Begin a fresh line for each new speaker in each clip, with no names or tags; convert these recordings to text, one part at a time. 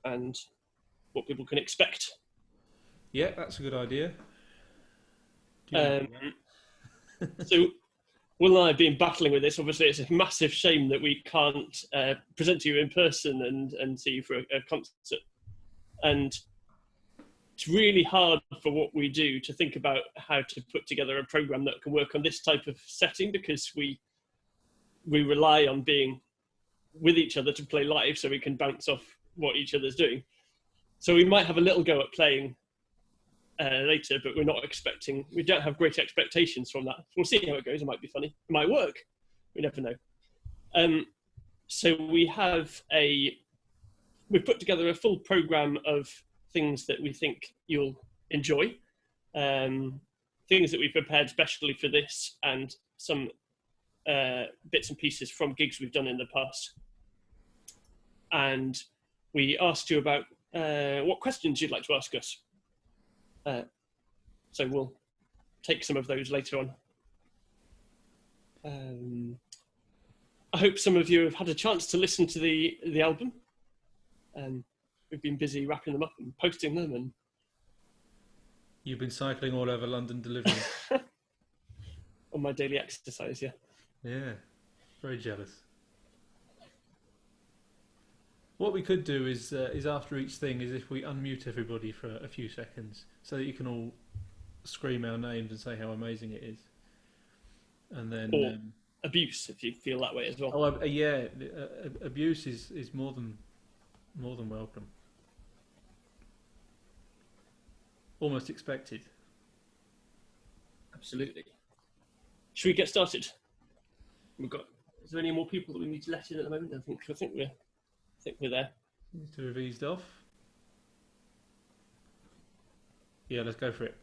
and what people can expect.
Yeah, that's a good idea. Do you want
Um,
to do
so Will and I have been battling with this. Obviously, it's a massive shame that we can't present to you in person and see you for a concert. And it's really hard for what we do to think about how to put together a program that can work on this type of setting, because we rely on being with each other to play live so we can bounce off what each other's doing. So we might have a little go at playing later, but we don't have great expectations from that. We'll see how it goes. It might be funny. It might work. We never know. So we've put together a full program of things that we think you'll enjoy, things that we've prepared specially for this, and some bits and pieces from gigs we've done in the past. And we asked you about what questions you'd like to ask us. So we'll take some of those later on. I hope some of you have had a chance to listen to the album. We've been busy wrapping them up and posting them, and
You've been cycling all over London delivering.
on my daily exercise. Yeah.
Yeah, very jealous. What we could do is after each thing is if we unmute everybody for a few seconds so that you can all scream our names and say how amazing it is, and then
Or abuse, if you feel that way as well.
yeah, abuse is more than welcome, almost expected.
Absolutely. Should we get started? Is there any more people that we need to let in at the moment? I think we're there.
Needs to have eased off. Yeah, let's go for it.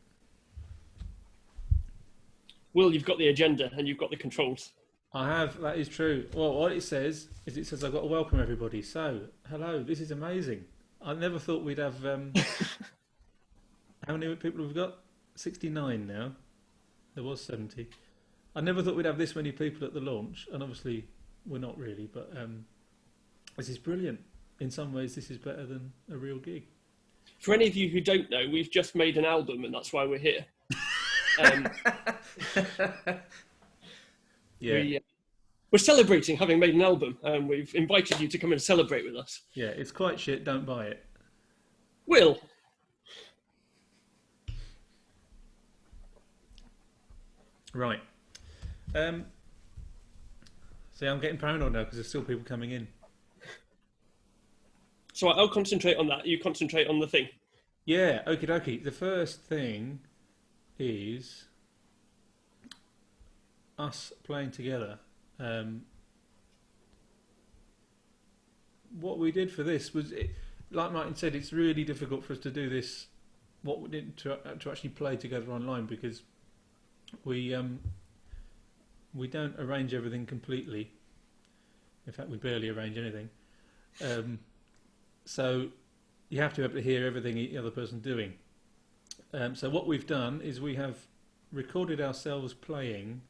Will, you've got the agenda and you've got the controls.
I have, that is true. Well, what it says is I've got to welcome everybody. So, hello, this is amazing. I never thought we'd have, how many people have we got? 69 now. There was 70. I never thought we'd have this many people at the launch, and obviously we're not really, but this is brilliant. In some ways, this is better than a real gig.
For any of you who don't know, we've just made an album, and that's why we're here.
Yeah.
We're celebrating having made an album, and we've invited you to come and celebrate with us.
Yeah, it's quite shit. Don't buy it.
Will.
Right. See, I'm getting paranoid now because there's still people coming in.
So I'll concentrate on that. You concentrate on the thing.
Yeah, okie dokie. The first thing is us playing together. What we did for this was, like Martin said, it's really difficult for us to do this. What we did to actually play together online, because we don't arrange everything completely. In fact, we barely arrange anything. So you have to be able to hear everything the other person's doing. So what we've done is we have recorded ourselves playing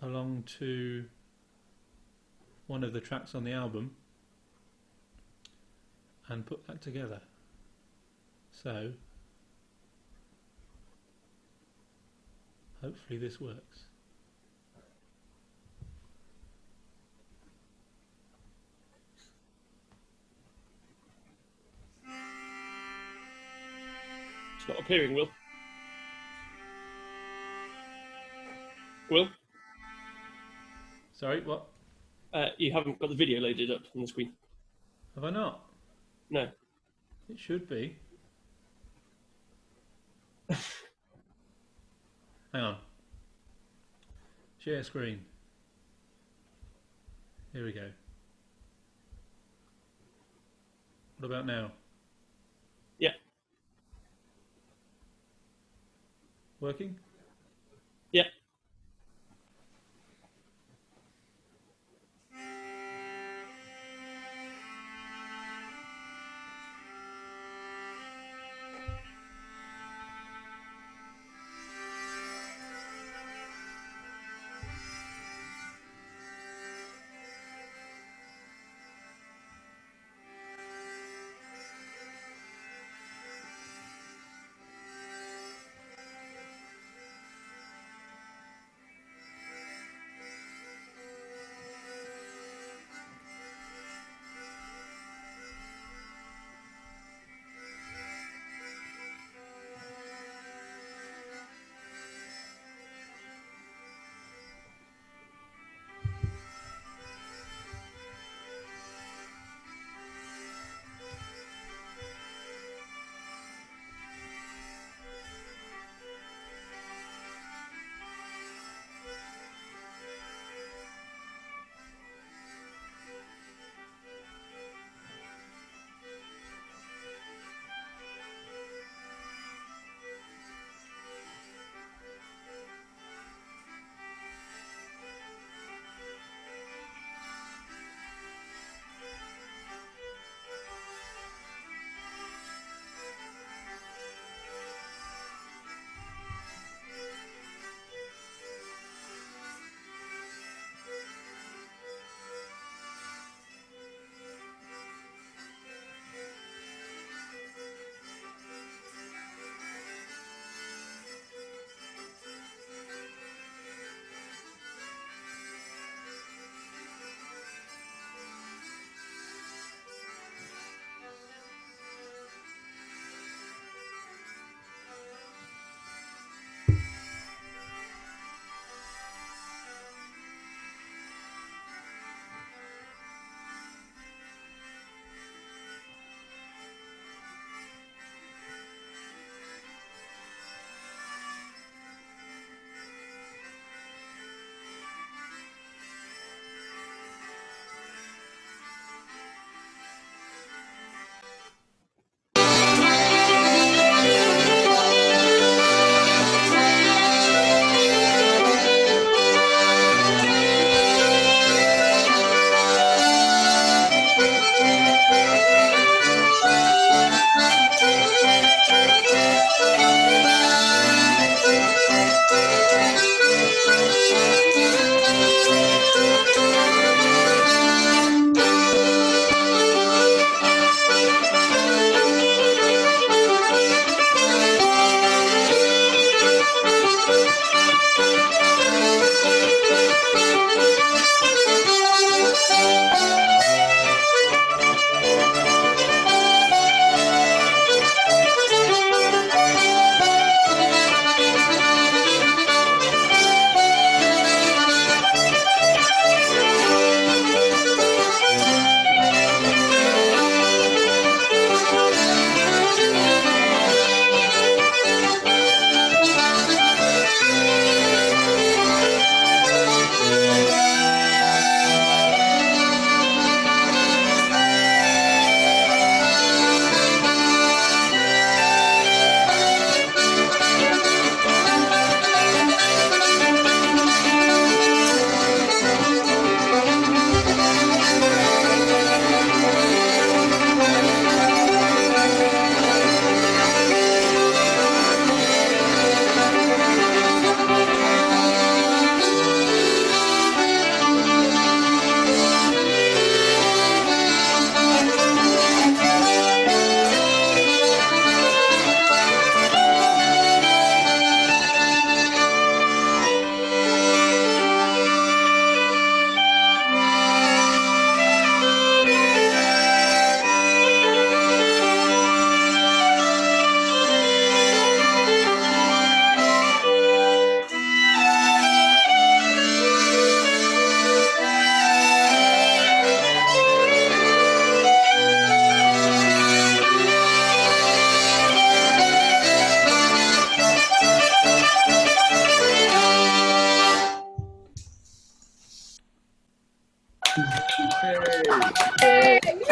along to one of the tracks on the album and put that together. So hopefully this works.
It's not appearing, Will. Will?
Sorry, what?
You haven't got the video loaded up on the screen.
Have I not?
No.
It should be. Hang on. Share screen. Here we go. What about now?
Yeah.
Working?
Yeah.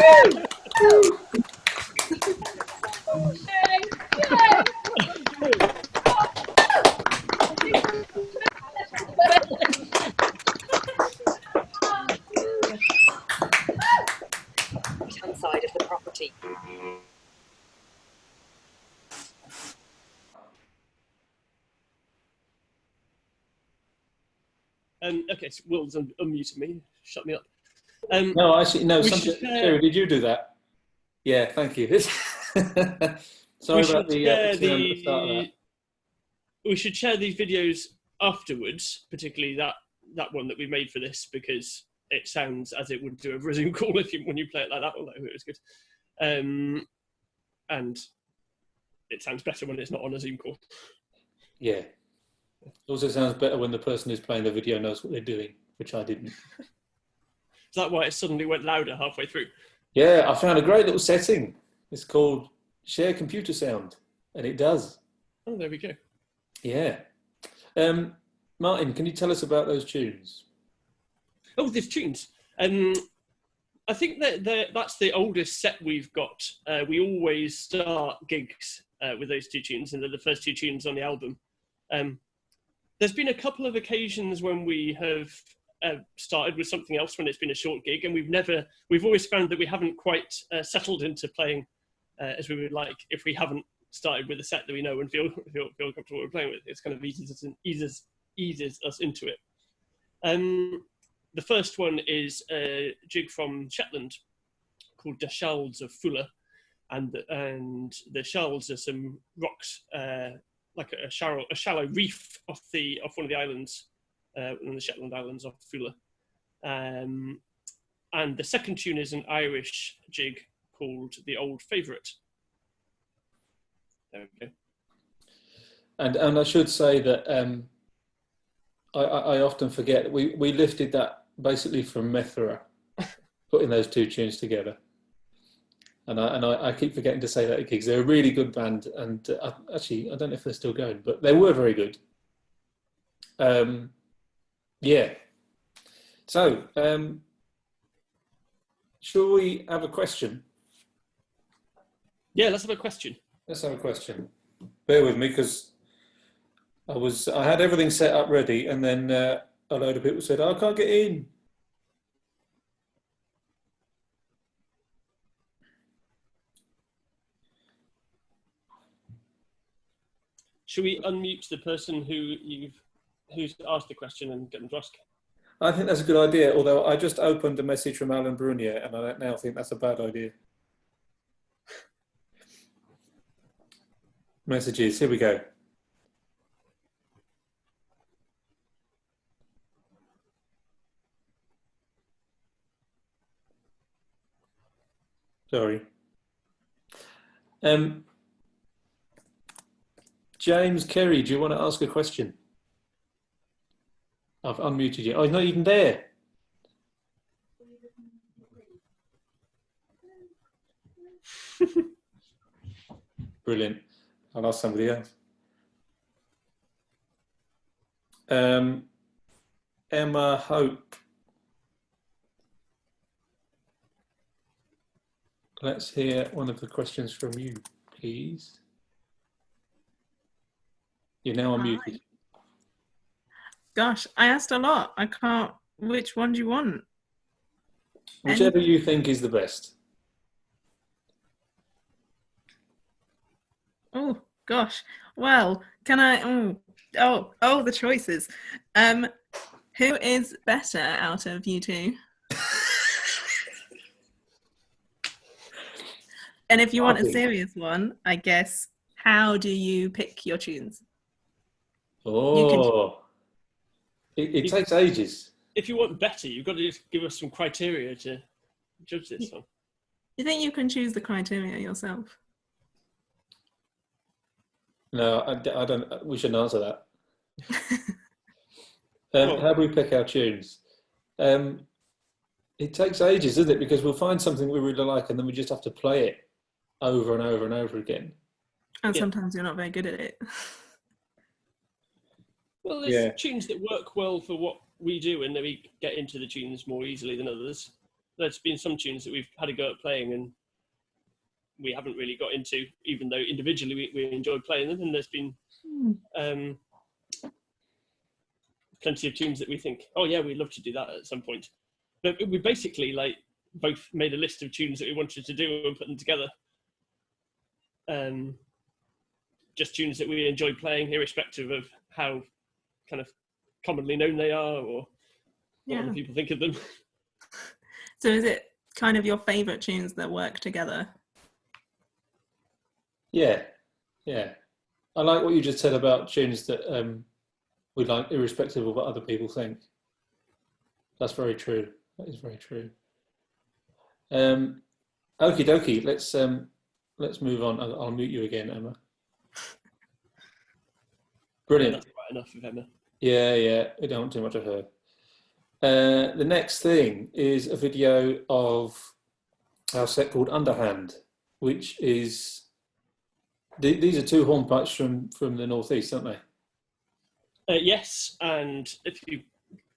Right-hand side of the property.
Okay, so Will's unmuted me. Shut me up.
No, actually, no.
we should,
Sherry, did you do that? Yeah, thank you. Sorry about the sound at the start of that.
We should share these videos afterwards, particularly that one that we made for this, because it sounds as it would do over a Zoom call when you play it like that. Although it was good, and it sounds better when it's not on a Zoom call.
Yeah. It also sounds better when the person who's playing the video knows what they're doing, which I didn't.
Is that why it suddenly went louder halfway through?
Yeah, I found a great little setting. It's called Share Computer Sound, and it does.
Oh, there we go.
Yeah. Martin, can you tell us about those tunes?
Oh, there's tunes. I think that's the oldest set we've got. We always start gigs with those two tunes, and they're the first two tunes on the album. There's been a couple of occasions when we have started with something else when it's been a short gig, and we've always found that we haven't quite settled into playing as we would like if we haven't started with a set that we know and feel comfortable with playing with. It's kind of eases us into it. The first one is a jig from Shetland called the Shalds of Fulla, and the Shalds are some rocks, like a shallow reef off one of the islands, on the Shetland Islands off Fulla. And the second tune is an Irish jig called The Old Favourite. There we go. And
I should say that I often forget we lifted that basically from Methra, putting those two tunes together. And I keep forgetting to say that at gigs. They're a really good band, and actually I don't know if they're still going, but they were very good. Yeah. So, shall we have a question?
Yeah, let's have a question.
Let's have a question. Bear with me, because I had everything set up ready, and then a load of people said, "I can't get in."
Should we unmute the person who's asked the question and get them to ask?
I think that's a good idea, although I just opened a message from Alan Brunier, and I now think that's a bad idea. Messages, here we go. Sorry. James Kerry, do you want to ask a question? I've unmuted you. Oh, he's not even there. Brilliant. I'll ask somebody else. Emma Hope. Let's hear one of the questions from you, please. You're now unmuted.
Gosh, I asked a lot. I can't. Which one do you want?
Whichever you think is the best.
Oh gosh. Well, can I? Oh, the choices. Who is better out of you two? And if you want a serious one, I guess, how do you pick your tunes?
Oh, it takes ages.
If you want better, you've got to just give us some criteria to judge this on.
You think you can choose the criteria yourself?
No, I don't. We shouldn't answer that. How do we pick our tunes? It takes ages, doesn't it? Because we'll find something we really like, and then we just have to play it over and over and over again.
And sometimes you're not very good at it.
Well, there's tunes that work well for what we do, and then we get into the tunes more easily than others. there's been some tunes that we've had a go at playing and we haven't really got into, even though individually we enjoy playing them. And there's been plenty of tunes that we think, oh yeah, we'd love to do that at some point. But we basically like both made a list of tunes that we wanted to do and put them together. Just tunes that we enjoy playing, irrespective of how kind of commonly known they are or what other people think of them.
So is it kind of your favourite tunes that work together?
Yeah. I like what you just said about tunes that we like, irrespective of what other people think. That's very true. That is very true. Okie dokie. Let's move on. I'll mute you again, Emma. Brilliant.
That's quite enough of Emma.
Yeah. We don't want too much of her. The next thing is a video of our set called Underhand, which is these are two hornpipes from the northeast, aren't they?
Yes, and if you've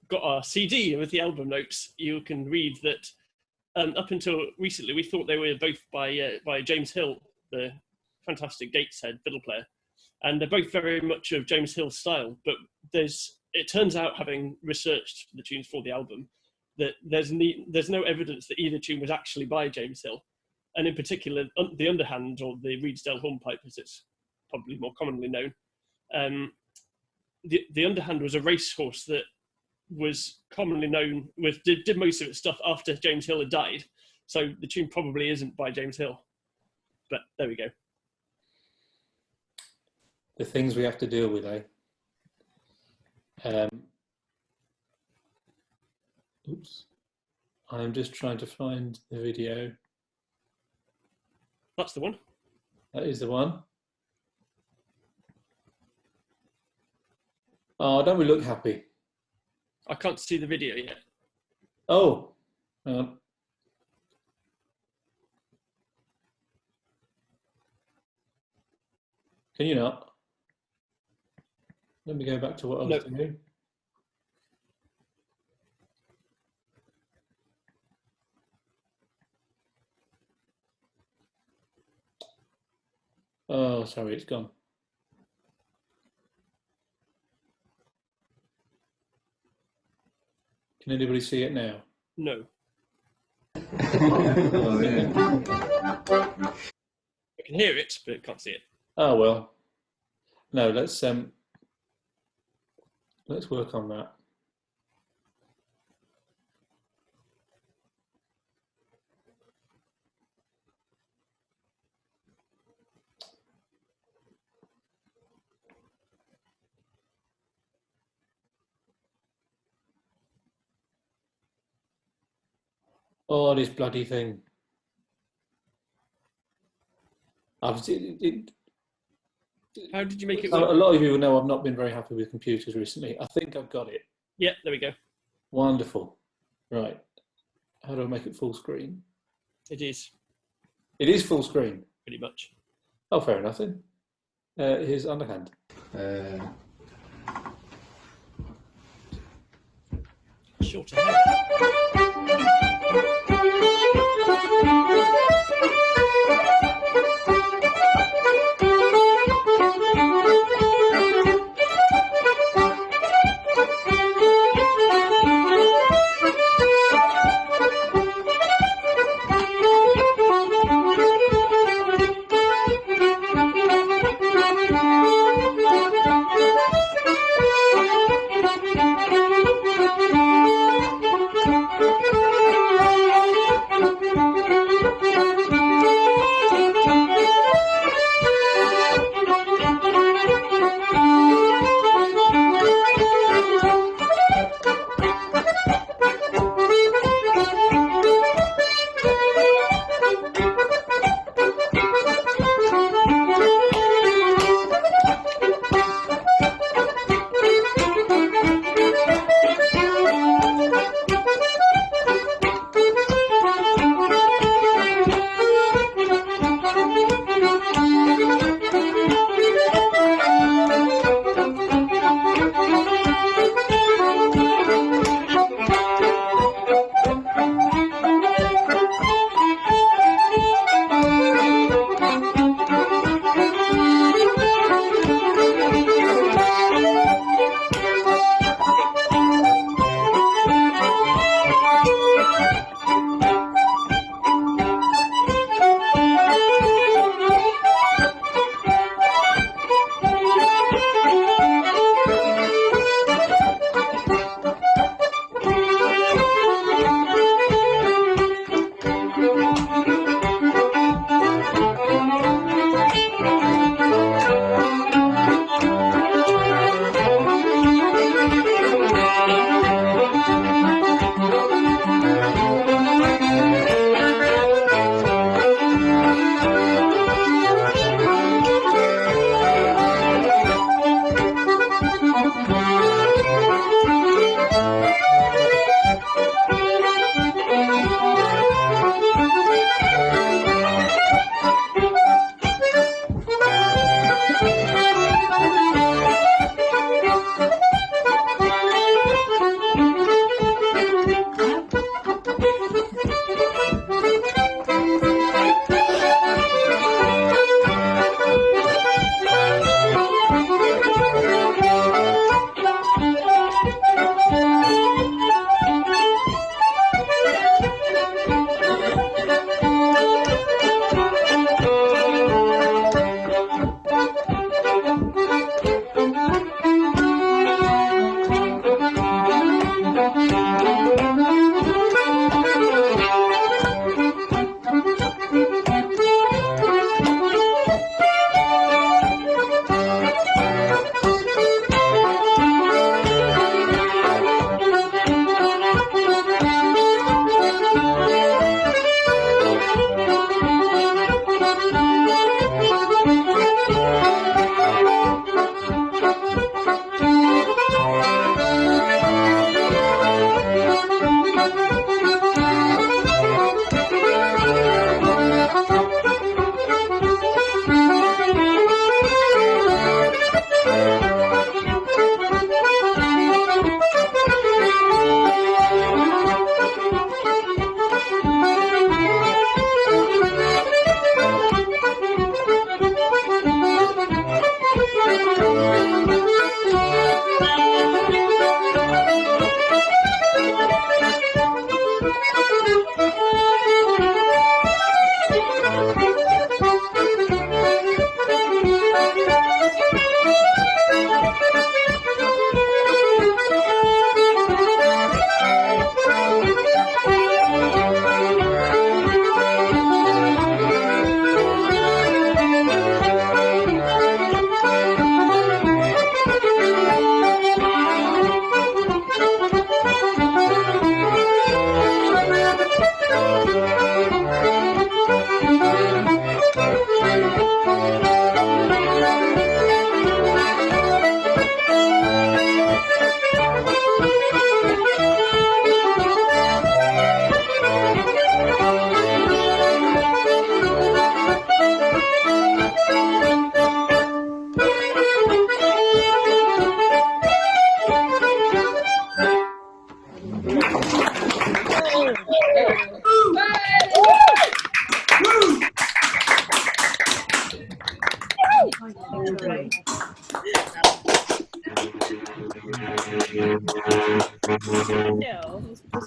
got our CD with the album notes, you can read that up until recently we thought they were both by James Hill, the fantastic Gateshead fiddle player, and they're both very much of James Hill's style. But it turns out, having researched the tunes for the album, that there's no evidence that either tune was actually by James Hill. And in particular, the Underhand, or the Reedsdale hornpipe, as it's probably more commonly known, the Underhand was a racehorse that was commonly known did most of its stuff after James Hill had died. So the tune probably isn't by James Hill. But there we go.
The things we have to deal with, eh? Oops. I'm just trying to find the video.
That's the one.
That is the one. Oh, don't we look happy?
I can't see the video yet.
Oh, hang on. Can you not? Let me go back to what I was doing. Oh, sorry, it's gone. Can anybody see it now?
No.
Oh, yeah.
I can hear it, but can't see it.
Oh well. No, let's work on that. Oh, this bloody thing.
How did you make it
A
work?
lot of you will know I've not been very happy with computers recently. I think I've got it.
Yeah, there we go.
Wonderful. Right. How do I make it full screen?
It is,
It is full screen.
pretty much.
Oh, fair enough then. Here's Underhand.
Shorter hair.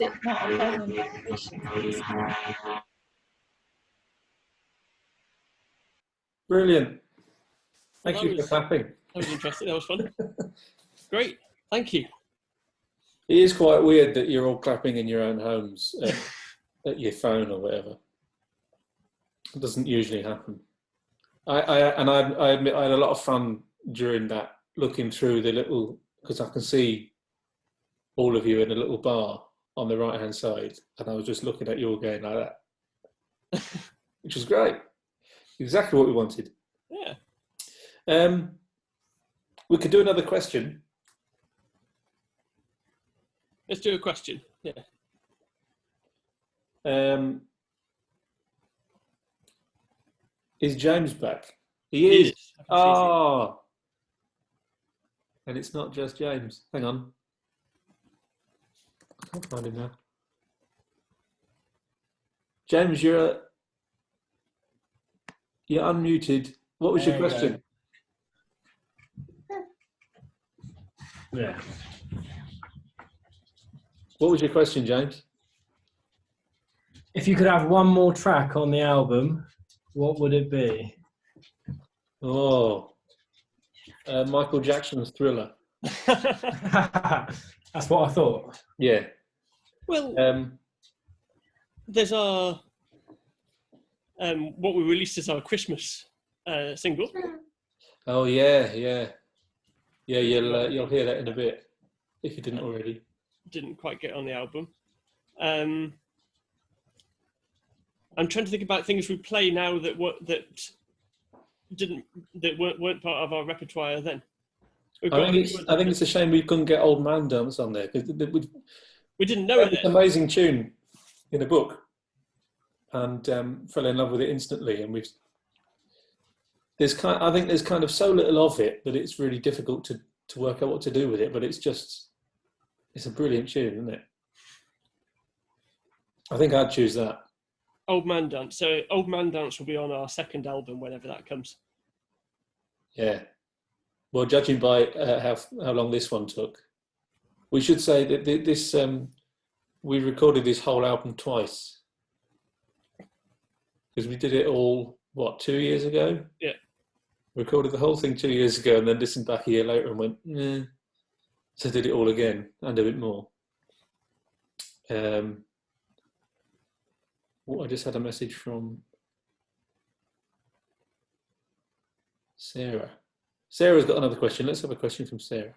it not a pleasant condition for you?
Brilliant. Thank
That
you for
was-
clapping.
That was interesting. That was fun. Great. Thank you.
It is quite weird that you're all clapping in your own homes at your phone or whatever. It doesn't usually happen. I admit I had a lot of fun during that, looking through the little, because I can see all of you in a little bar on the right hand side, and I was just looking at you all going like that, which was great. Exactly what we wanted.
Yeah.
We could do another question.
Let's do a question. Yeah.
Is James back?
He
He is.
is. I can see him.
Oh. And it's not just James. Hang on. I can't find him now. James, you're unmuted. What was your
There you
question?
Yeah.
What was your question, James?
If you could have one more track on the album, what would it be?
Oh, Michael Jackson's Thriller.
That's what I thought.
Yeah.
Well, there's our what we released as our Christmas single.
Oh yeah, yeah, yeah. You'll hear that in a bit if you didn't already.
Didn't quite get on the album. I'm trying to think about things we play now that weren't part of our repertoire then.
I think it's a shame we couldn't get Old Man Dance on there because
we didn't know it
it's
then.
an amazing tune in the book, and fell in love with it instantly. And I think there's kind of so little of it that it's really difficult to work out what to do with it. But it's a brilliant tune, isn't it? I think I'd choose that.
Old Man Dance. So Old Man Dance will be on our second album whenever that comes.
Yeah. Well, judging by how long this one took, we should say that this we recorded this whole album twice because we did it all 2 years ago.
Yeah.
Recorded the whole thing 2 years ago and then listened back a year later and went, nah. So did it all again and a bit more. I just had a message from Sarah. Sarah's got another question. Let's have a question from Sarah.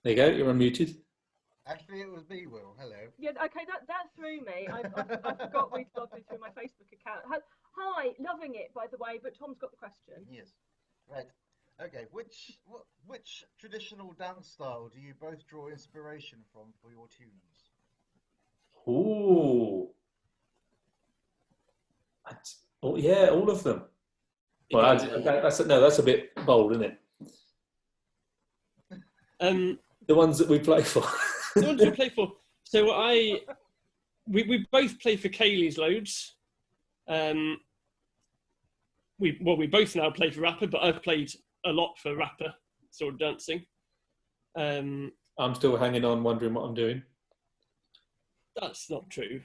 There you go. You're unmuted.
Actually, it was me, Will. Hello.
Yeah, okay, that threw me. I forgot we'd logged it through my Facebook account. Hi, loving it, by the way, but Tom's got the question.
Yes. Right. Okay. Which traditional dance style do you both draw inspiration from for your tunes?
Ooh. Oh, yeah, all of them. Well, that's a bit bold, isn't it? The ones that we play for.
The ones we play for. So we both play for Kaylee's loads. We both now play for Rapper, but I've played a lot for Rapper, sort of dancing.
I'm still hanging on, wondering what I'm doing.
That's not true.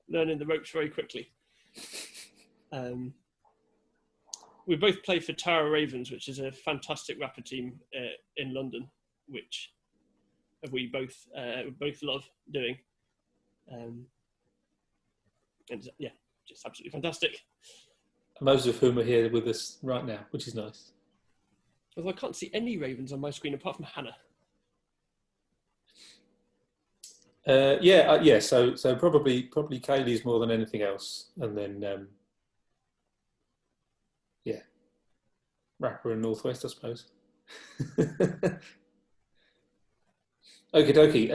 Learning the ropes very quickly. We both play for Tara Ravens, which is a fantastic rapper team in London, which we both love doing. And yeah, just absolutely fantastic.
Most of whom are here with us right now, which is nice.
Although I can't see any Ravens on my screen apart from Hannah.
Yeah. So probably Kaylee's more than anything else, and then yeah, Rapper and Northwest, I suppose. Okie dokie.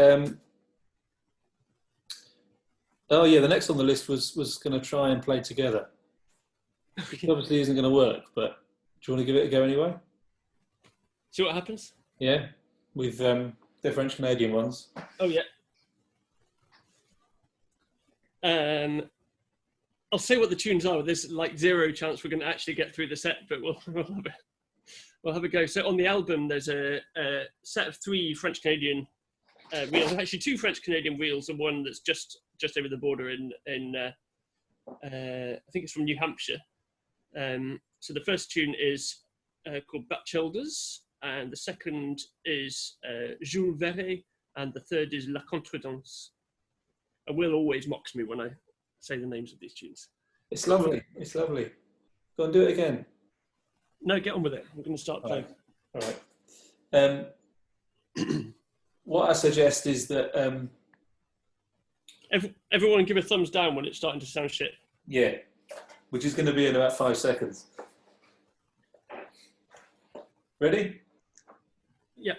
Oh yeah, the next on the list was going to try and play together. It obviously isn't going to work, but do you want to give it a go anyway?
See what happens?
Yeah, with the French Canadian ones.
Oh yeah. I'll say what the tunes are. There's like zero chance we're going to actually get through the set, but we'll have a go. So on the album, there's a set of 3 French Canadian reels. Actually, 2 French Canadian reels and one that's just over the border in I think it's from New Hampshire. So the first tune is called Batchelder's, and the second is Jules Verret, and the third is La Contredanse. And Will always mocks me when I say the names of these tunes.
It's lovely. It's lovely. Go and do it again.
No, get on with it. We're going to start
All
playing.
right. What I suggest is that
Everyone give a thumbs down when it's starting to sound shit.
yeah, which is going to be in about 5 seconds. Ready?
Yeah.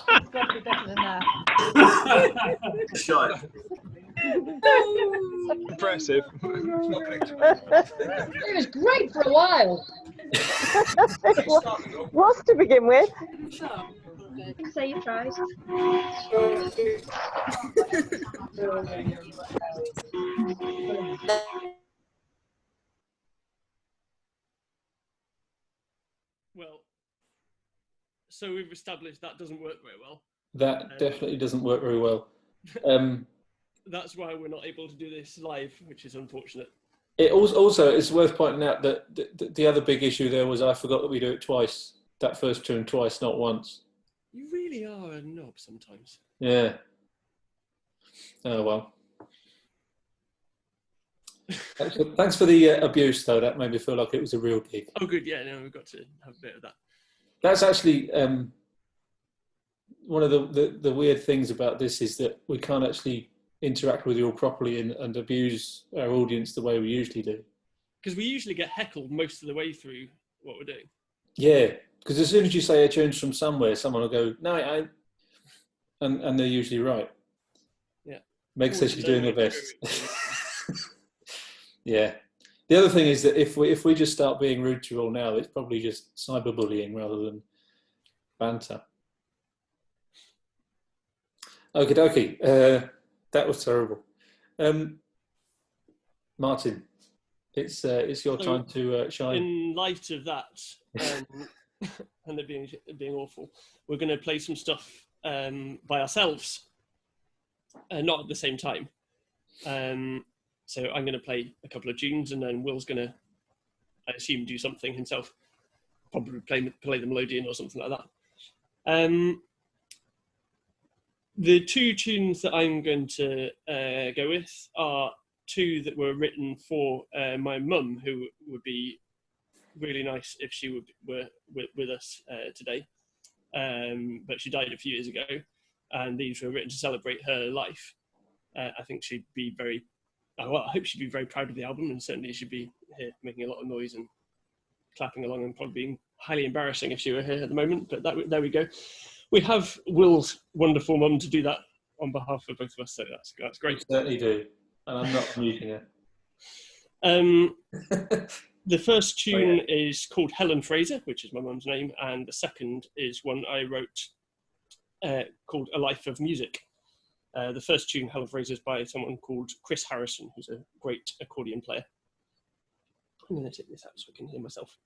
It's got to be better than that.
Impressive.
It was great for a while.
Was to begin with.
So you tried.
Well, so we've established that doesn't work very well.
That definitely doesn't work very well.
That's why we're not able to do this live, which is unfortunate.
It also it's worth pointing out that the other big issue there was I forgot that we do it twice. That first tune twice, not once.
You really are a knob sometimes.
Yeah. Oh well. Thanks for the abuse, though. That made me feel like it was a real gig.
Oh, good. Yeah, no, we've got to have a bit of that.
That's actually one of the weird things about this is that we can't actually interact with you all properly and abuse our audience the way we usually do.
Because we usually get heckled most of the way through what we're doing.
Yeah, because as soon as you say a tune's from somewhere, someone will go, no, it ain't. And they're usually right.
Yeah.
Meg says she's doing her best. Yeah. The other thing is that if we just start being rude to you all now, it's probably just cyberbullying rather than banter. Okie dokie. That was terrible. Martin, it's your time to shine.
In light of that, and it being awful, we're going to play some stuff by ourselves, not at the same time. So I'm going to play a couple of tunes, and then Will's going to, I assume, do something himself. Probably play the Melodian or something like that. The 2 tunes that I'm going to go with are 2 that were written for my mum, who would be really nice if she were with us today. But she died a few years ago, and these were written to celebrate her life. I think she'd be very, well, I hope she'd be very proud of the album, and certainly she'd be here making a lot of noise and clapping along, and probably being highly embarrassing if she were here at the moment. But there we go. We have Will's wonderful mum to do that on behalf of both of us, so that's great.
We certainly do, and I'm not muting it.
The first tune is called Helen Fraser, which is my mum's name, and the second is one I wrote called A Life of Music. The first tune, Helen Fraser, is by someone called Chris Harrison, who's a great accordion player. I'm going to take this out so I can hear myself.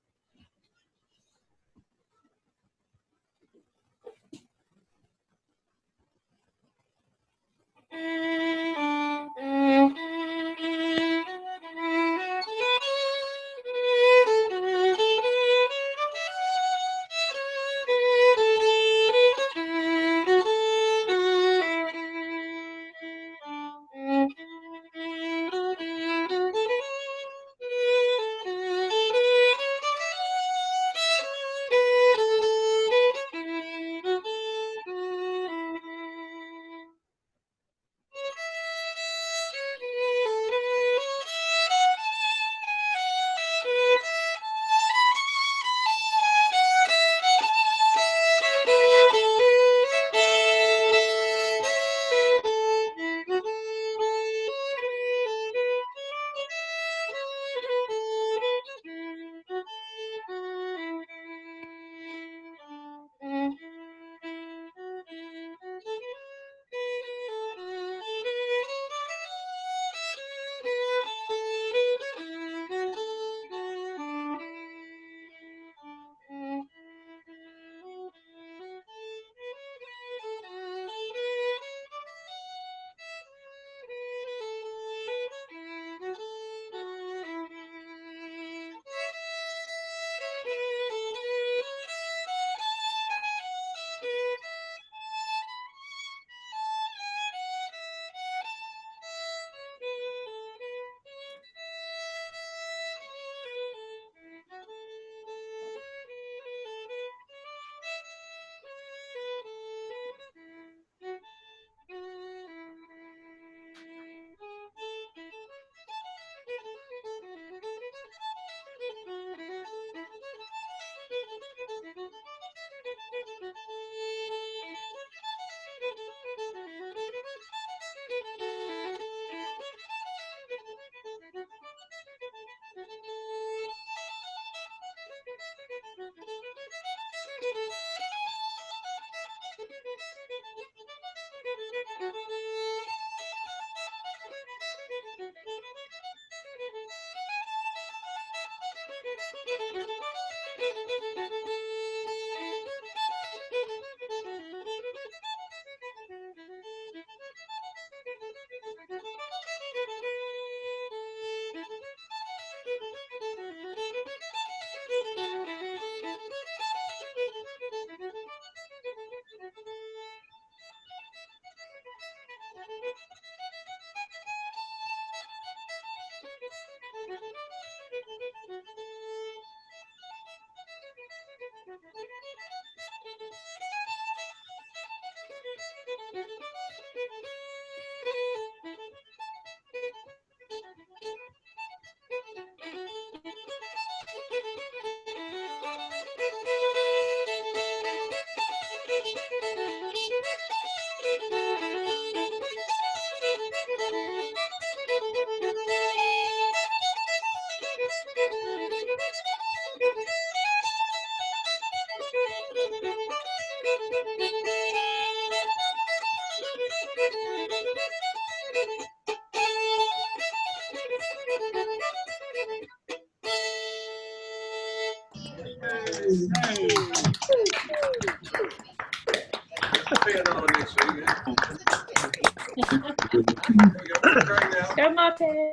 Go, Martin.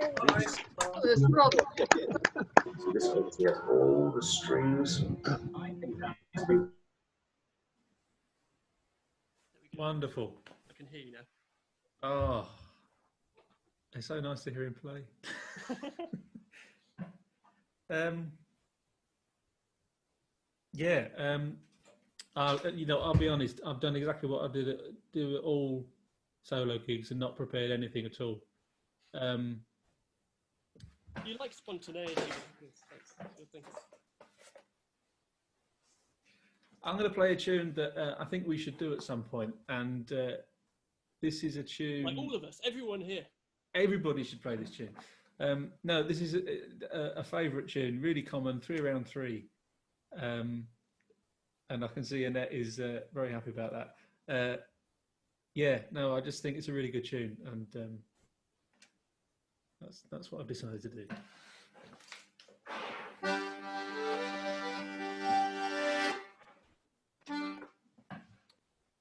This one has all the strings.
Wonderful.
I can hear you now.
Oh, it's so nice to hear him play. Yeah, I'll be honest. I've done exactly what I do at all solo gigs and not prepared anything at all.
You like spontaneity. That's your thing.
I'm going to play a tune that I think we should do at some point, and this is a tune.
Like all of us, everyone here.
Everybody should play this tune. No, this is a favourite tune, really common, 3 Around 3. And I can see Annette is very happy about that. Yeah, no, I just think it's a really good tune, and that's what I've decided to do.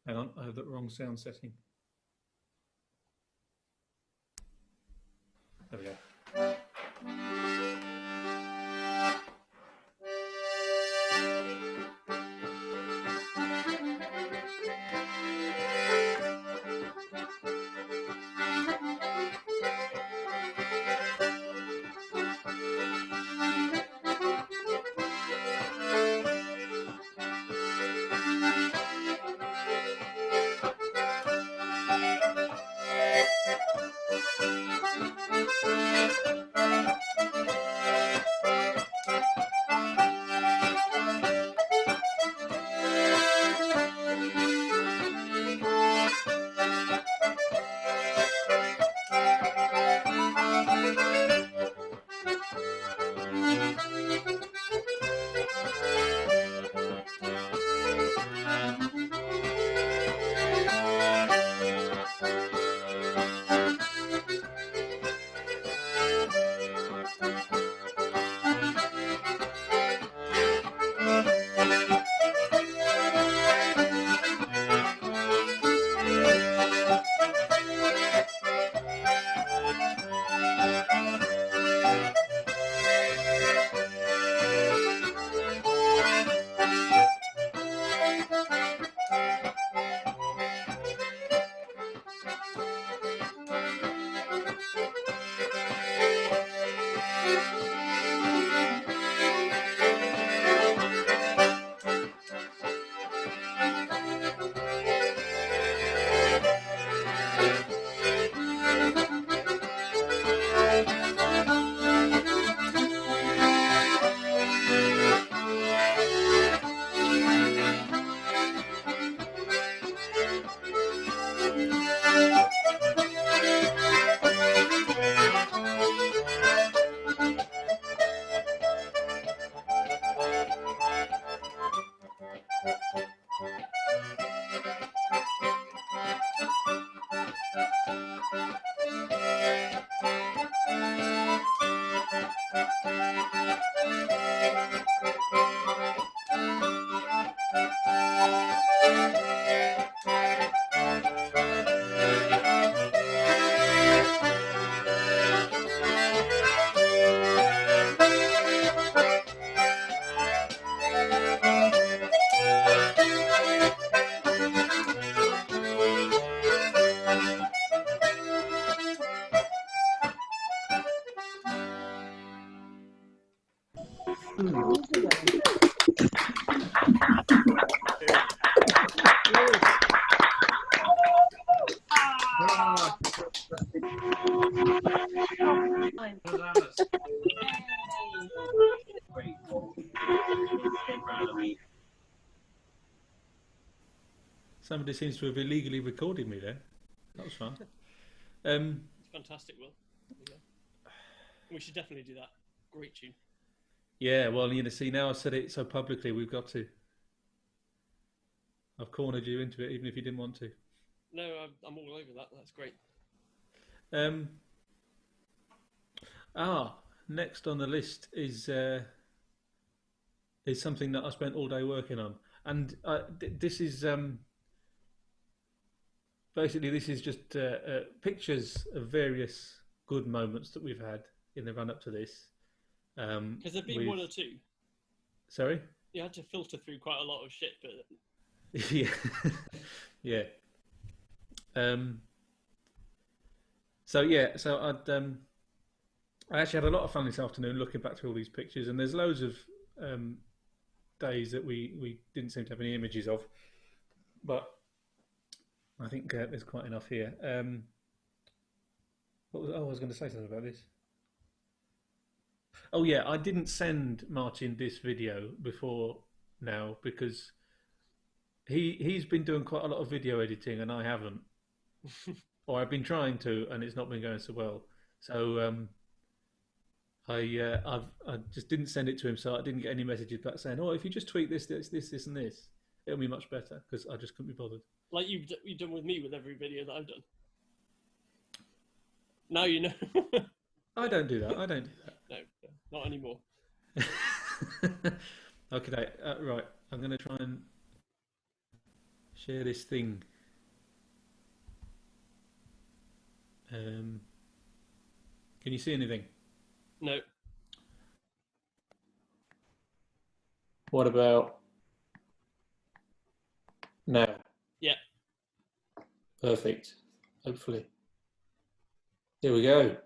Hang on, I have the wrong sound setting. There we go. Somebody seems to have illegally recorded me there. That was fun.
It's fantastic, Will. Yeah. We should definitely do that. Great tune.
Yeah, well, see, now I've said it so publicly, we've got to. I've cornered you into it, even if you didn't want to.
No, I'm all over that. That's great.
Next on the list is something that I spent all day working on, and this is basically this is just pictures of various good moments that we've had in the run up to this.
Has there been one or two?
Sorry?
You had to filter through quite a lot of shit, but
Yeah, yeah. So I actually had a lot of fun this afternoon looking back through all these pictures, and there's loads of days that we didn't seem to have any images of, but I think there's quite enough here. I was going to say something about this. Oh yeah, I didn't send Martin this video before now because he's been doing quite a lot of video editing and I haven't, or I've been trying to and it's not been going so well. So I just didn't send it to him, so I didn't get any messages back saying, "Oh, if you just tweak this, and this, it'll be much better," because I just couldn't be bothered.
like you've done with me with every video that I've done. Now you know.
I don't do that.
No, not anymore.
Okay, right. I'm going to try and share this thing. Can you see anything?
No.
What about now?
Yeah.
Perfect. Hopefully. Here we go.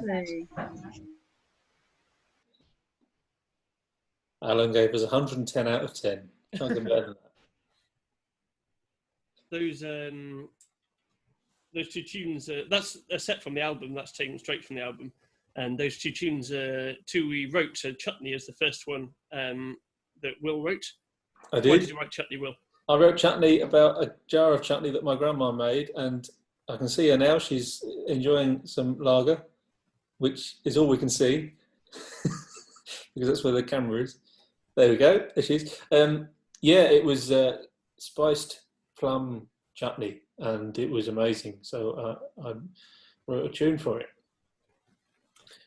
Lovely.
Alan gave us 110 out of 10. Can't get better than that.
Those two tunes, that's a set from the album, that's taken straight from the album. And those two tunes, two we wrote, Chutney is the first one that Will wrote.
I did.
Why did you write Chutney, Will?
I wrote chutney about a jar of chutney that my grandma made, and I can see her now. She's enjoying some lager, which is all we can see because that's where the camera is. There we go. There she is. Yeah, it was spiced plum chutney, and it was amazing. So I wrote a tune for it.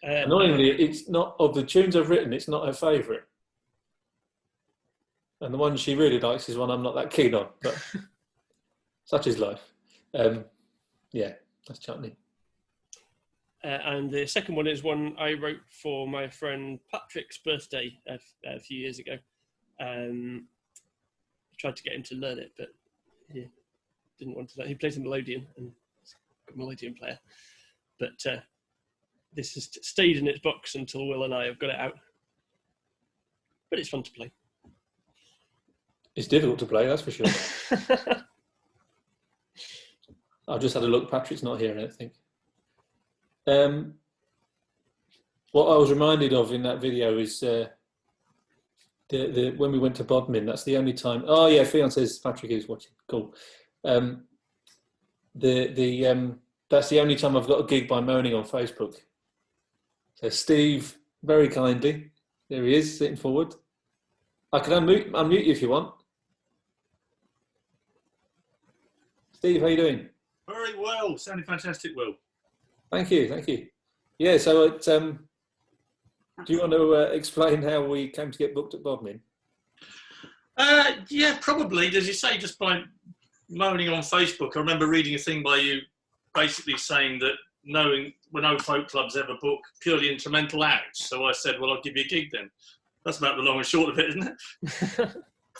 Annoyingly, it's not of the tunes I've written. It's not her favourite, and the one she really likes is one I'm not that keen on. But such is life. Yeah, that's chutney.
And the second one is one I wrote for my friend Patrick's birthday a few years ago. I tried to get him to learn it, but he didn't want to learn. He plays the melodeon, and he's a melodeon player. But this has stayed in its box until Will and I have got it out. But it's fun to play.
It's difficult to play, that's for sure. I've just had a look. Patrick's not here, I don't think. What I was reminded of in that video is when we went to Bodmin. That's the only time. Oh yeah, Fionn says Patrick is watching. Cool. That's the only time I've got a gig by moaning on Facebook. So Steve, very kindly, there he is, sitting forward. I can unmute you if you want. Steve, how you doing?
Very well, sounding fantastic, Will.
Thank you, thank you. Yeah, so do you want to explain how we came to get booked at Bodmin?
Yeah, probably. As you say, just by moaning on Facebook. I remember reading a thing by you basically saying that no folk clubs ever book purely instrumental acts. So I said, well, I'll give you a gig then. That's about the long and short of it, isn't it?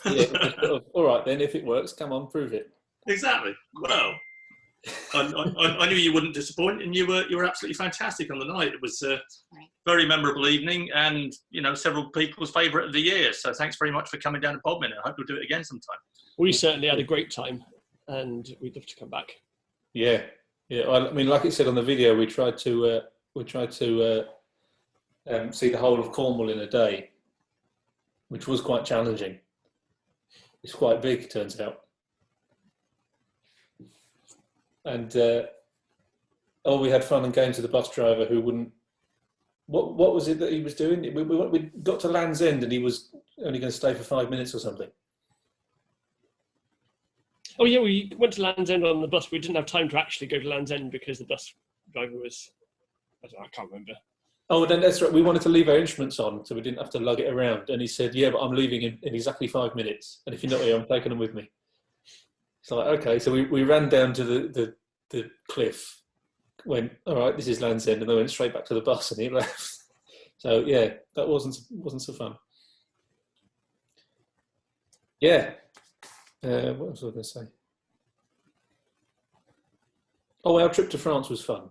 Yeah, all right then, if it works, come on, prove it.
Exactly. Well, I knew you wouldn't disappoint, and you were absolutely fantastic on the night. It was a very memorable evening, and several people's favourite of the year. So thanks very much for coming down to Bodmin. I hope you'll do it again sometime.
We certainly had a great time, and we'd love to come back.
Yeah, yeah. I mean, like it said on the video, we tried to see the whole of Cornwall in a day, which was quite challenging. It's quite big, turns out. And we had fun and games with the bus driver who wouldn't. What was it that he was doing? We got to Land's End and he was only going to stay for 5 minutes or something.
Oh yeah, we went to Land's End on the bus. We didn't have time to actually go to Land's End because the bus driver was. I can't remember.
Oh, then that's right. We wanted to leave our instruments on, so we didn't have to lug it around. And he said, "Yeah, but I'm leaving in exactly 5 minutes. And if you're not here, I'm taking them with me." So like, okay, so we ran down to the cliff, went, all right, this is Land's End, and then went straight back to the bus and he left. So yeah, that wasn't so fun. Yeah. What was I going to say? Oh, our trip to France was fun.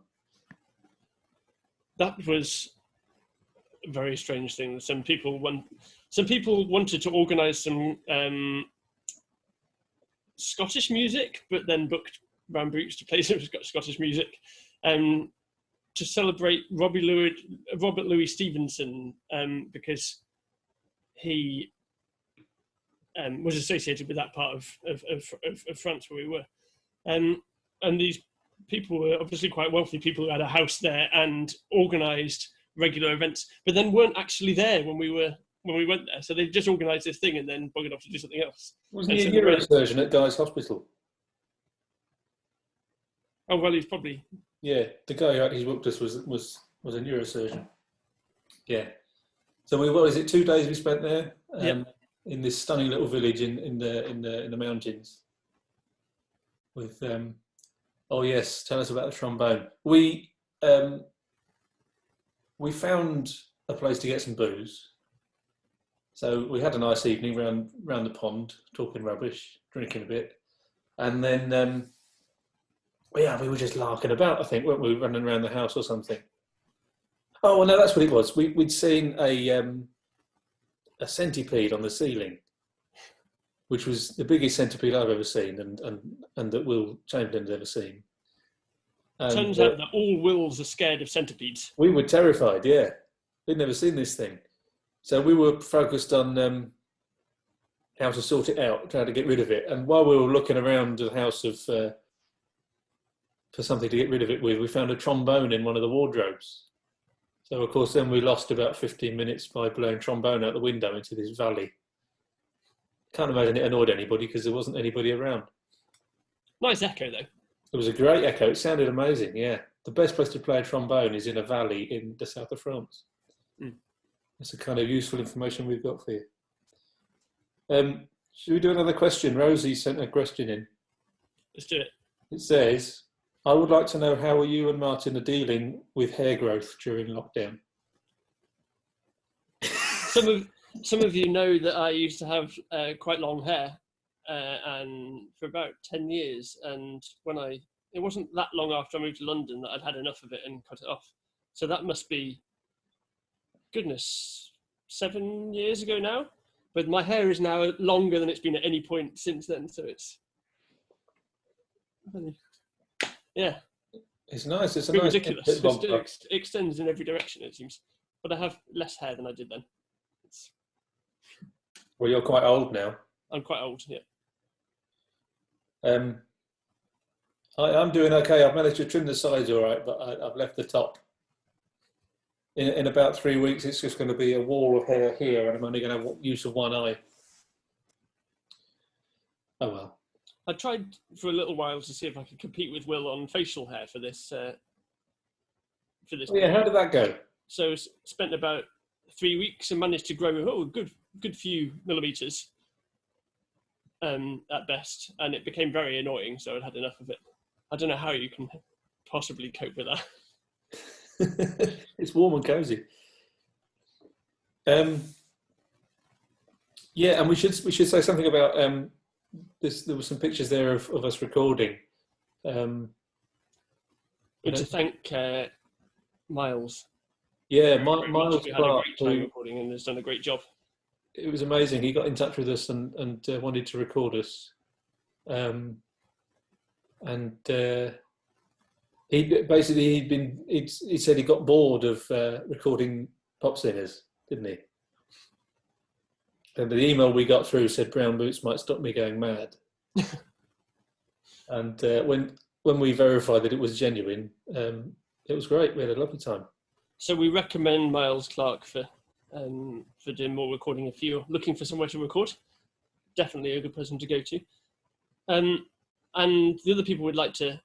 That was a very strange thing. Some people wanted to organise some Scottish music, but then booked Ramboots to play some Scottish music to celebrate Robert Louis Stevenson because he was associated with that part of France where we were. And these people were obviously quite wealthy people who had a house there and organised regular events, but then weren't actually there when we went there. So they just organised this thing and then buggered off to do something else.
Wasn't he a neurosurgeon at Guy's Hospital?
Oh well, he's probably.
Yeah, the guy who actually booked us was a neurosurgeon. Yeah. So what is it? 2 days we spent there in this stunning little village in the mountains. With oh yes, tell us about the trombone. We found a place to get some booze. So we had a nice evening round the pond, talking rubbish, drinking a bit, and then we were just larking about. I think, weren't we, running around the house or something? Oh, no, that's what it was. We'd seen a centipede on the ceiling, which was the biggest centipede I've ever seen, and that Will Chamberlain's ever seen. And,
Turns out that all Wills are scared of centipedes.
we were terrified. Yeah, we'd never seen this thing, so we were focused on how to sort it out, trying to get rid of it. And while we were looking around the house for something to get rid of it with, we found a trombone in one of the wardrobes. So, of course, then we lost about 15 minutes by blowing trombone out the window into this valley. Can't imagine it annoyed anybody because there wasn't anybody around.
Nice echo, though.
It was a great echo. It sounded amazing, yeah. The best place to play a trombone is in a valley in the south of France.
Mm.
That's the kind of useful information we've got for you. Should we do another question? Rosie sent a question in.
Let's do it.
It says, I would like to know how you and Martin are dealing with hair growth during lockdown.
Some of you know that I used to have quite long hair, and for about 10 years. And it wasn't that long after I moved to London that I'd had enough of it and cut it off. So that must be, goodness, 7 years ago now. But my hair is now longer than it's been at any point since then. So it's, yeah.
It's nice. It's a
Pretty
nice
ridiculous.
bit long
It extends in every direction, it seems. But I have less hair than I did then.
Well, you're quite old now.
I'm quite old, yeah.
I'm doing okay. I've managed to trim the sides all right, but I've left the top. In about 3 weeks, it's just going to be a wall of hair here, and I'm only going to have use of one eye. Oh well.
I tried for a little while to see if I could compete with Will on facial hair for this.
Oh, yeah, how did that go?
So spent about 3 weeks and managed to grow a good few millimeters at best, and it became very annoying. So I'd had enough of it. I don't know how you can possibly cope with that.
It's warm and cozy. Yeah, and we should say something about this. There were some pictures there of us recording.
To thank Miles.
Yeah, Miles
had
Clark,
a great time recording and has done a great job.
It was amazing. He got in touch with us and wanted to record us. He said he got bored of recording pop singers, didn't he? And the email we got through said brown boots might stop me going mad. And when we verified that it was genuine, it was great. We had a lovely time.
So we recommend Miles Clark for doing more recording if you're looking for somewhere to record. Definitely a good person to go to. And the other people we'd like to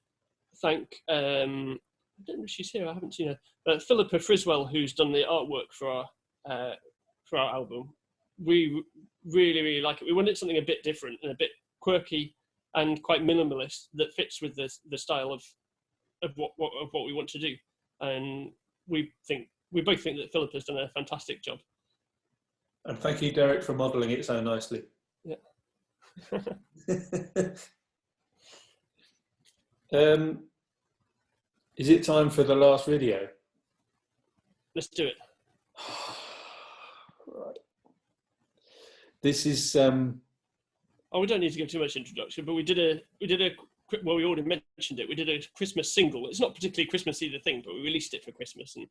thank, I don't know if she's here, I haven't seen her, but Philippa Friswell, who's done the artwork for our album. We really, really like it. We wanted something a bit different and a bit quirky and quite minimalist that fits with the style of what we want to do. And we both think that Philippa's done a fantastic job.
And thank you, Derek, for modelling it so nicely.
Yeah.
Is it time for the last video?
Let's do it.
Right. This is.
Oh, we don't need to give too much introduction, but we already mentioned it. We did a Christmas single. It's not particularly Christmassy the thing, but we released it for Christmas and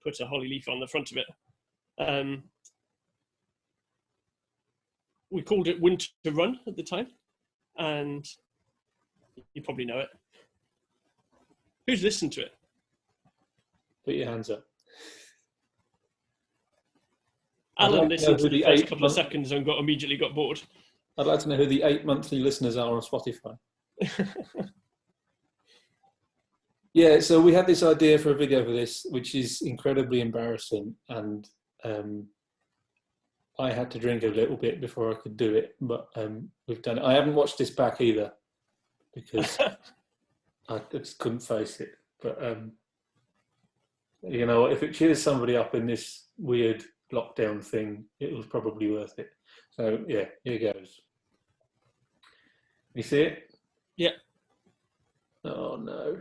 put a holly leaf on the front of it. We called it Winter Run at the time, and you probably know it. Who's listened to it?
Put your hands up.
Alan listened to the first couple of seconds and immediately got bored.
I'd like to know who the 8 monthly listeners are on Spotify. Yeah, so we had this idea for a video for this, which is incredibly embarrassing, and I had to drink a little bit before I could do it, but we've done it. I haven't watched this back either because I just couldn't face it. But you know, if it cheers somebody up in this weird lockdown thing, it was probably worth it. So yeah, here goes. You see it?
Yeah.
Oh no.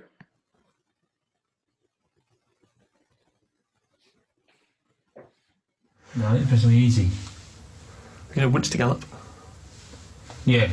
No, it depends on the easy.
You know, Winch to Gallop.
Yeah.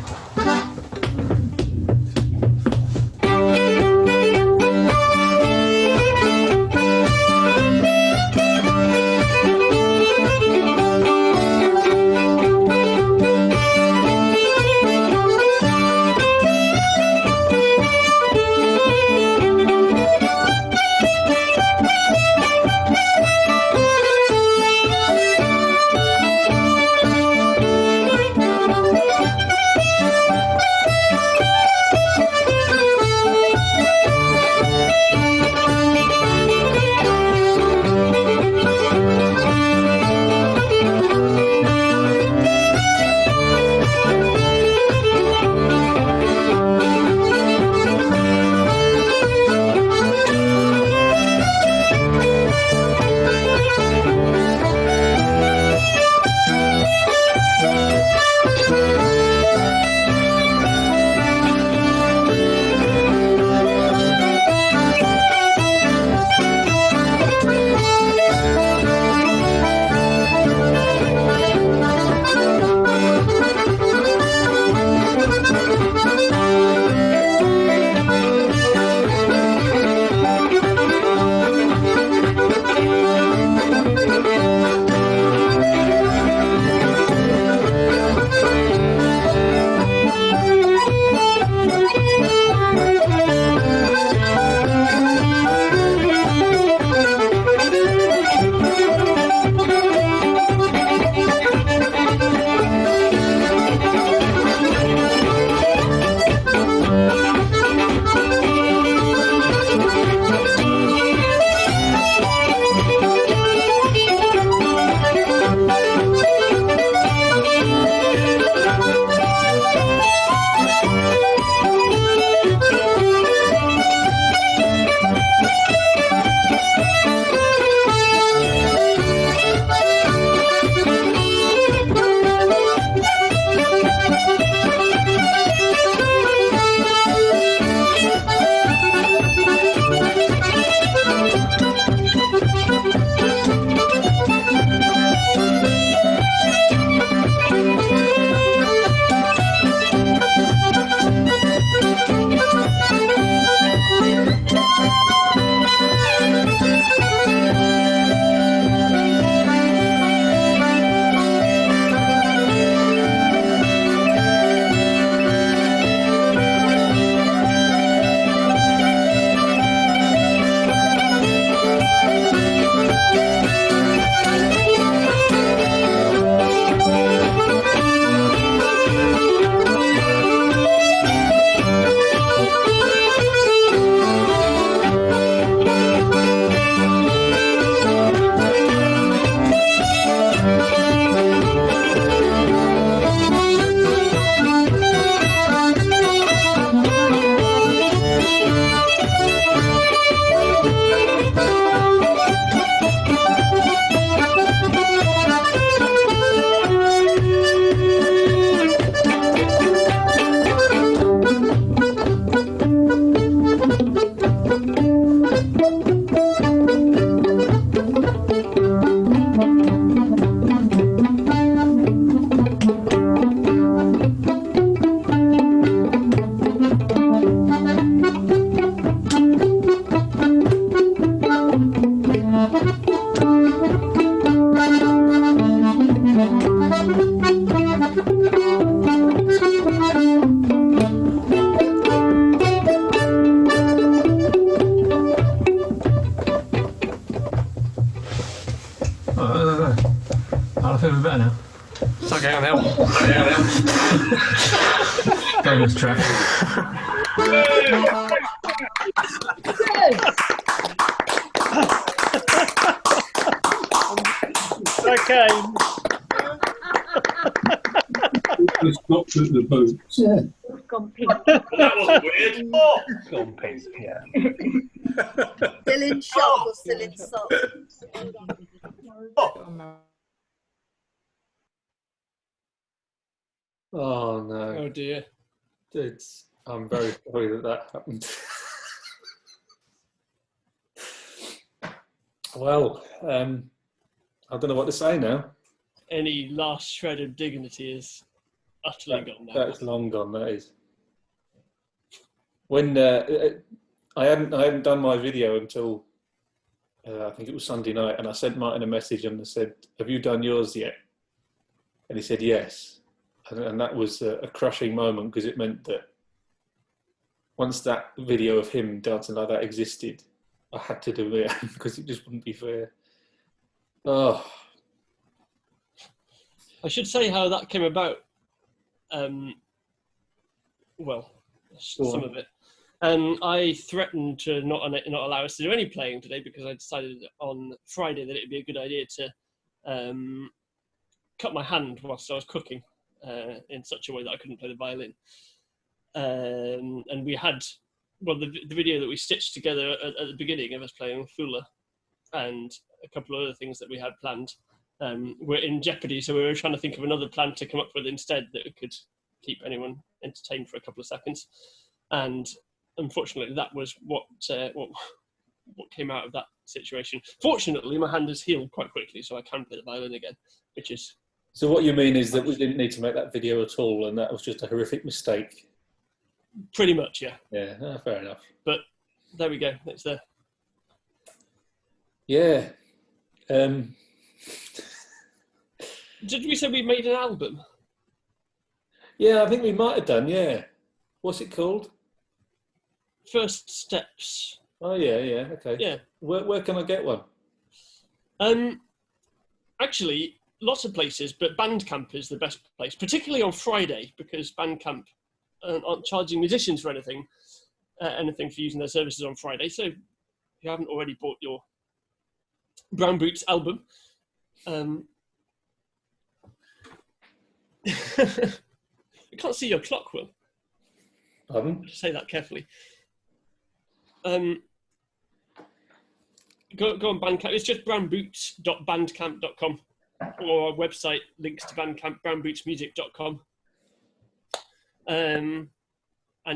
I feel a bit better now.
Suck out now.
Bonus track.
Okay.
It's not to the boat.
Yeah. Gone pink.
That wasn't weird.
Oh, gone pink, yeah.
Still in shock or still in shock?
Oh no.
Oh dear.
I'm very sorry that happened. Well, I don't know what to say now.
Any last shred of dignity is utterly gone now.
That's long gone. That is. When I hadn't done my video until I think it was Sunday night, and I sent Martin a message and I said, "Have you done yours yet?" And he said yes, and that was a crushing moment, because it meant that once that video of him dancing like that existed, I had to do it because it just wouldn't be fair. Oh,
I should say how that came about. Well, some of it. I threatened to not allow us to do any playing today because I decided on Friday that it'd be a good idea to cut my hand whilst I was cooking in such a way that I couldn't play the violin. And we had, well, the video that we stitched together at the beginning of us playing Fula and a couple of other things that we had planned were in jeopardy. So we were trying to think of another plan to come up with instead that could keep anyone entertained for a couple of seconds. And unfortunately, that was what came out of that situation. Fortunately, my hand has healed quite quickly, so I can play the violin again, which is...
So what you mean is that we didn't need to make that video at all, and that was just a horrific mistake?
Pretty much, yeah.
Yeah, fair enough.
But there we go, it's there.
Yeah.
Did we say we made an album?
Yeah, I think we might have done, yeah. What's it called?
First Steps.
Oh, yeah, okay.
Yeah.
Where can I get one?
Actually, lots of places, but Bandcamp is the best place, particularly on Friday, because Bandcamp aren't charging musicians for anything for using their services on Friday. So if you haven't already bought your Brown Boots album, I can't see your clock, Will.
Pardon?
Just say that carefully. Go on Bandcamp. It's just brownboots.bandcamp.com, or our website links to Bandcamp, brownbootsmusic.com. And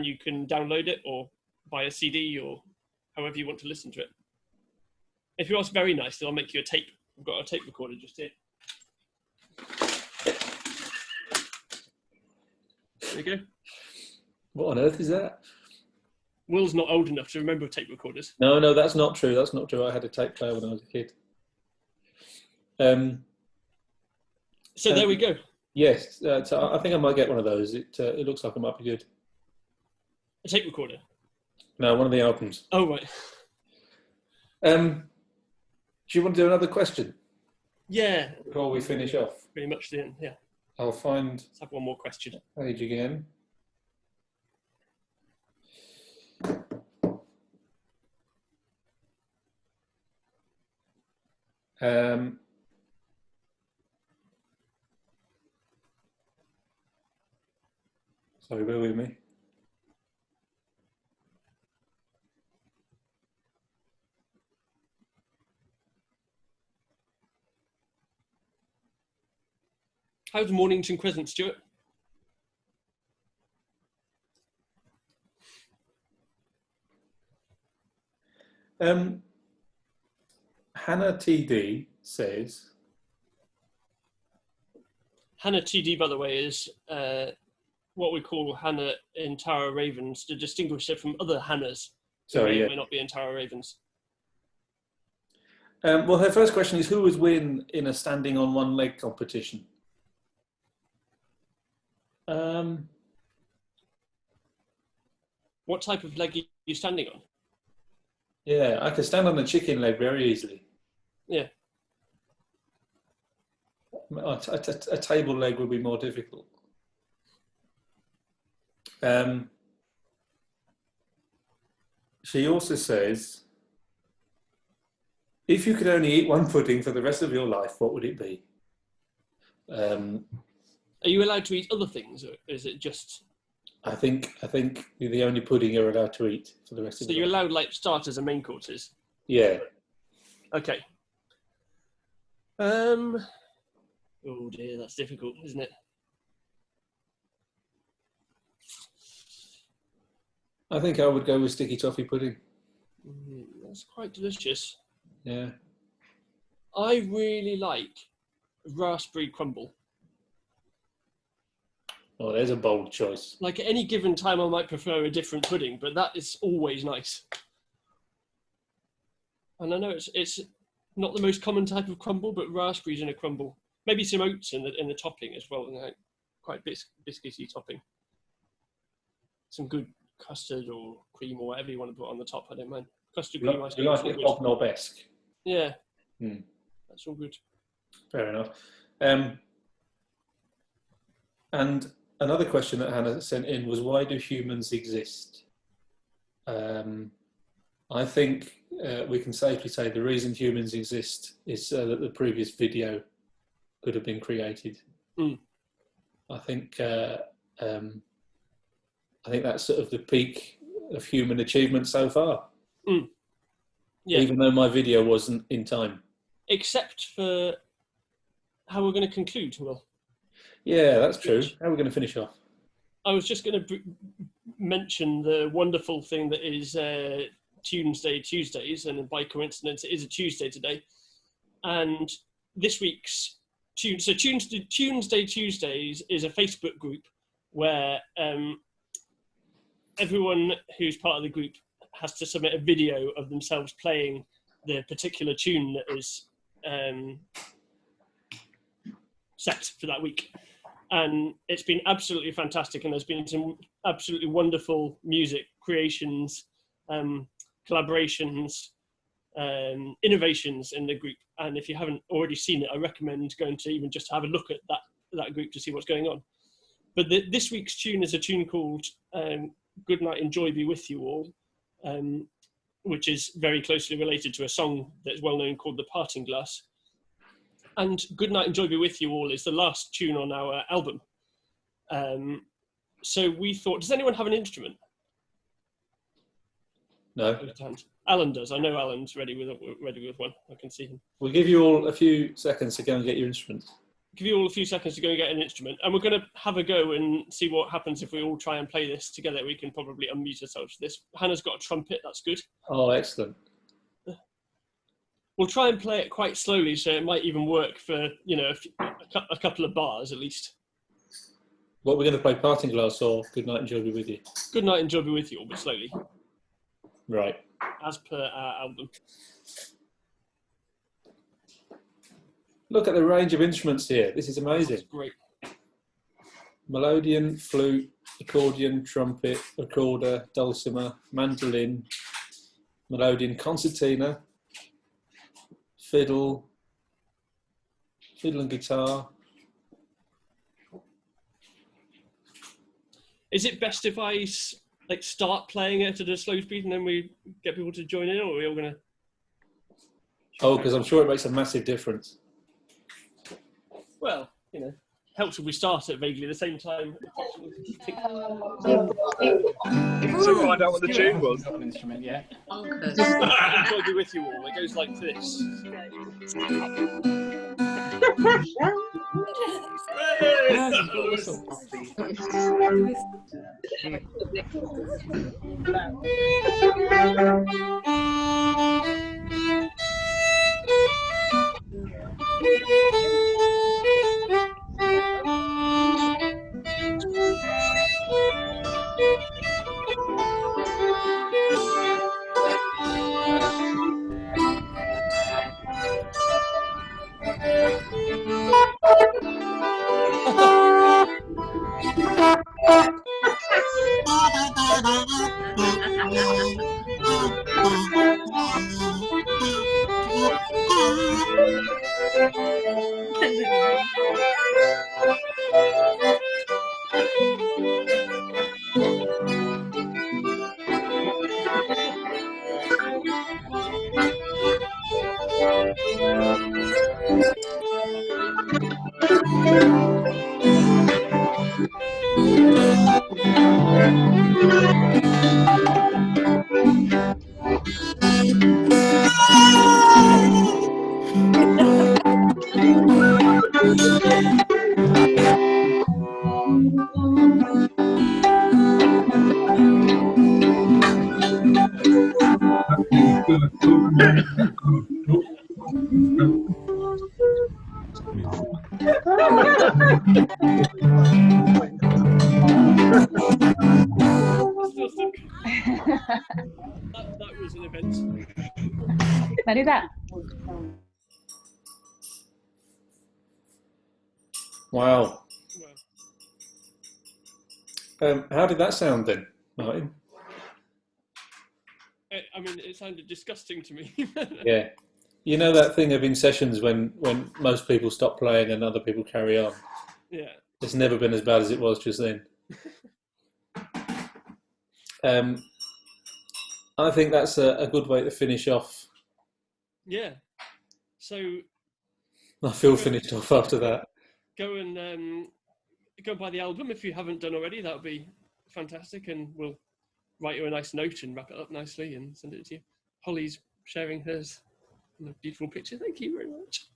you can download it or buy a CD or however you want to listen to it. If you're very nice, then I'll make you a tape. I've got a tape recorder just here. There you go.
What on earth is that?
Will's not old enough to remember tape recorders.
No, that's not true. That's not true. I had a tape player when I was a kid.
So there we go.
Yes, so I think I might get one of those. It looks like it might be good.
A tape recorder?
No, one of the albums.
Oh, right.
Do you want to do another question?
Yeah.
Before we finish off?
Pretty much the end, yeah.
I'll find...
Let's have one more question.
Page again. Sorry, bear with me.
How's Mornington Crescent, Stuart?
Hannah TD says...
Hannah TD, by the way, is what we call Hannah in Tower Ravens to distinguish her from other Hannahs who may not be in Tower Ravens.
Well, her first question is, who would win in a standing on one leg competition?
What type of leg are you standing on?
Yeah, I could stand on a chicken leg very easily.
Yeah.
A table leg would be more difficult. She also says, if you could only eat one pudding for the rest of your life, what would it be?
Are you allowed to eat other things, or is it just...
I think you're the only pudding you're allowed to eat for the rest of
your life. So you're allowed like starters and main courses?
Yeah.
Okay. Oh dear, that's difficult, isn't it?
I think I would go with sticky toffee pudding.
That's quite delicious.
Yeah.
I really like raspberry crumble.
Oh, there's a bold choice.
Like at any given time, I might prefer a different pudding, but that is always nice. And I know it's not the most common type of crumble, but raspberries in a crumble. Maybe some oats in the topping as well, and like quite biscuity topping. Some good custard or cream or whatever you want to put on the top. I don't mind. Custard cream.
You like it hobnob-esque?
Yeah.
Hmm.
That's all good.
Fair enough. And another question that Hannah sent in was, why do humans exist? I think we can safely say the reason humans exist is that the previous video could have been created.
Mm.
I think that's sort of the peak of human achievement so far.
Mm. Yeah.
Even though my video wasn't in time.
Except for how we're going to conclude, Will.
Yeah, that's true. How are we going to finish off?
I was just going to mention the wonderful thing that is Tuesday Tuesdays, and by coincidence, it is a Tuesday today. And this week's Tuesday Tuesdays is a Facebook group where everyone who's part of the group has to submit a video of themselves playing the particular tune that is set for that week. And it's been absolutely fantastic, and there's been some absolutely wonderful music creations, collaborations, innovations in the group. And if you haven't already seen it, I recommend going to even just have a look at that group to see what's going on. But this week's tune is a tune called Good Night and Joy Be With You All, which is very closely related to a song that's well known called The Parting Glass. And Good Night and Joy Be With You All is the last tune on our album. So we thought, does anyone have an instrument?
No.
Alan does. I know Alan's ready with one. I can see him.
We'll give you all a few seconds to go and get your instruments.
Give you all a few seconds to go and get an instrument. And we're going to have a go and see what happens if we all try and play this together. We can probably unmute ourselves for this. Hannah's got a trumpet. That's good.
Oh, excellent.
We'll try and play it quite slowly, so it might even work for, a couple of bars at least.
What, we're going to play Parting Glass or Good Night and Joy Be With You?
Good Night and Joy Be With You, but slowly.
Right.
As per our album.
Look at the range of instruments here. This is amazing.
That's great.
Melodeon, flute, accordion, trumpet, recorder, dulcimer, mandolin, melodeon, concertina, fiddle and guitar.
Is it best if I start playing it at a slow speed and then we get people to join in, or are we all going to?
Oh, because I'm sure it makes a massive difference.
Well, helps if we start at vaguely the same time.
To find out what the tune was.
Not an instrument yet.
Enjoy Be With You All. It goes like this. That was an event.
Now do that.
Wow. How did that sound then, Martin?
I mean, it sounded disgusting to me.
Yeah. You know that thing of in sessions when most people stop playing and other people carry on?
Yeah.
It's never been as bad as it was just then. I think that's a good way to finish off.
Yeah. So
I feel finished off after that.
go and buy the album if you haven't done already. That would be fantastic, and we'll write you a nice note and wrap it up nicely and send it to you. Holly's sharing hers in a beautiful picture. Thank you very much.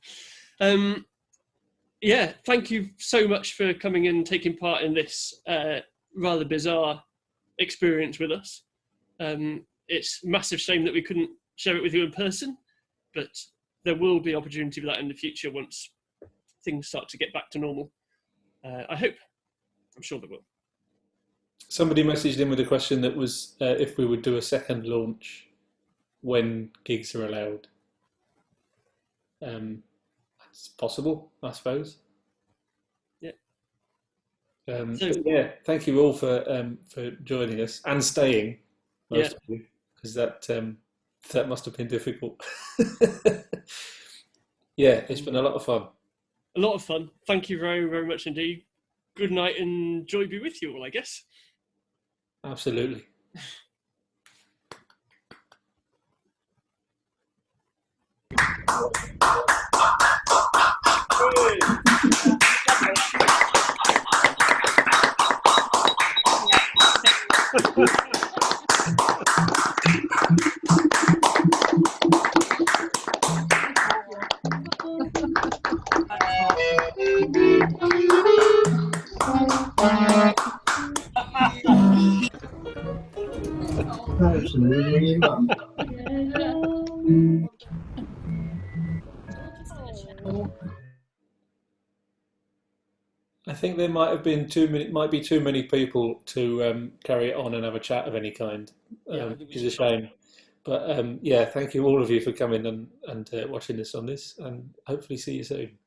Yeah, thank you so much for coming in and taking part in this rather bizarre experience with us. It's a massive shame that we couldn't share it with you in person, but there will be opportunity for that in the future once things start to get back to normal. I hope. I'm sure there will.
Somebody messaged in with a question that was if we would do a second launch when gigs are allowed. It's possible, I suppose.
Yeah.
But yeah, thank you all for joining us and staying, most of you, because that must have been difficult. Yeah, it's been a lot of fun.
A lot of fun. Thank you very, very much indeed. Good night and joy be with you all, I guess.
Absolutely. I think there might have been too many people to carry it on and have a chat of any kind, which is a shame. But yeah, thank you all of you for coming and watching us on this, and hopefully see you soon.